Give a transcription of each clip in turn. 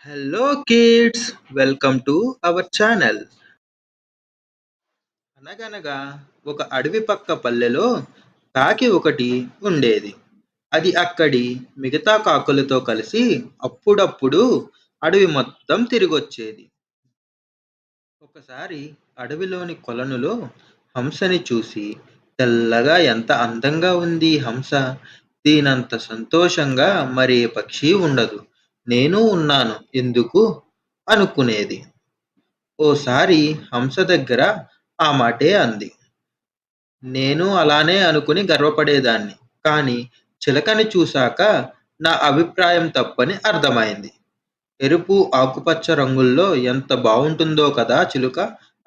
Hello kids, welcome to our channel. అనగనగా ఒక అడవి పక్క పల్లెలో కాకి ఒకటి ఉండేది. అది అక్కడి మిగతా కాకులతో కలిసి అప్పుడప్పుడు అడవి మొత్తం తిరిగొచ్చేది. ఒకసారి అడవిలోని కొలనులో హంసని చూసి తెల్లగా ఎంత అందంగా ఉంది ఈ హంస. దీనంత సంతోషంగా మరే పక్షి ఉండదు. నేను ఉన్నాను ఎందుకు అనుకునేది. ఓసారి హంస దగ్గర ఆ మాటే అంది. నేను అలానే అనుకుని గర్వపడేదాన్ని. కానీ చిలకని చూశాక నా అభిప్రాయం తప్పని అర్థమైంది. ఎరుపు, ఆకుపచ్చ రంగుల్లో ఎంత బావుంటుందో కదా చిలుక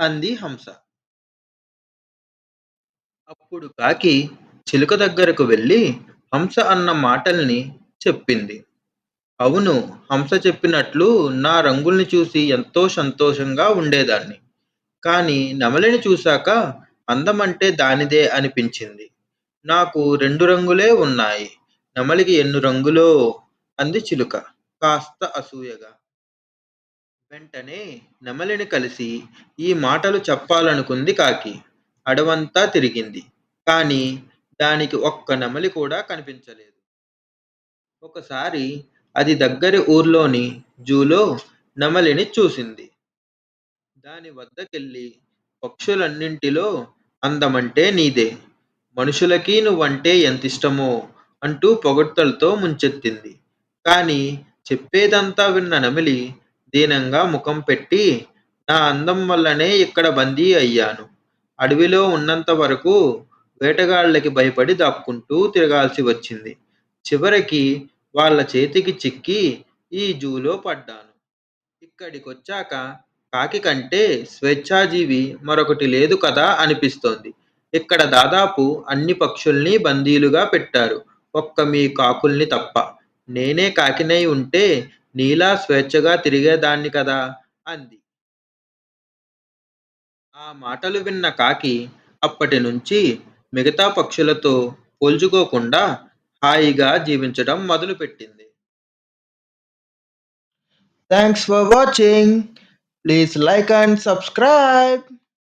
అంది హంస. అప్పుడు కాకి చిలుక దగ్గరకు వెళ్ళి హంస అన్న మాటల్ని చెప్పింది. అవును, హంస చెప్పినట్లు నా రంగుల్ని చూసి ఎంతో సంతోషంగా ఉండేదాన్ని. కానీ నెమలిని చూశాక అందమంటే దానిదే అనిపించింది. నాకు 2 రంగులే ఉన్నాయి. నెమలికి ఎన్ని రంగులో అంది చిలుక కాస్త అసూయగా. వెంటనే నెమలిని కలిసి ఈ మాటలు చెప్పాలనుకుంది కాకి. అడవంతా తిరిగింది. కానీ దానికి ఒక్క నెమలి కూడా కనిపించలేదు. ఒకసారి అది దగ్గరి ఊర్లోని జూలో నెమలిని చూసింది. దాని వద్దకెళ్ళి పక్షులన్నింటిలో అందమంటే నీదే. మనుషులకి నువ్వంటే ఎంతిష్టమో అంటూ పొగడ్తలతో ముంచెత్తింది. కాని చెప్పేదంతా విన్న నెమలి దీనంగా ముఖం పెట్టి నా అందం వల్లనే ఇక్కడ బందీ అయ్యాను. అడవిలో ఉన్నంత వరకు వేటగాళ్ళకి భయపడి దాక్కుంటూ తిరగాల్సి వచ్చింది. చివరికి వాళ్ళ చేతికి చిక్కి ఈ జూలో పడ్డాను. ఇక్కడికొచ్చాక కాకి కంటే స్వేచ్ఛాజీవి మరొకటి లేదు కదా అనిపిస్తోంది. ఇక్కడ దాదాపు అన్ని పక్షుల్ని బందీలుగా పెట్టారు. ఒక్క మీ కాకుల్ని తప్ప. నేనే కాకినై ఉంటే నీలా స్వేచ్ఛగా తిరిగేదాన్ని కదా అంది. ఆ మాటలు విన్న కాకి అప్పటి నుంచి మిగతా పక్షులతో పోల్చుకోకుండా హాయిగా జీవించడం మొదలుపెట్టింది. Thanks for watching. Please like and subscribe.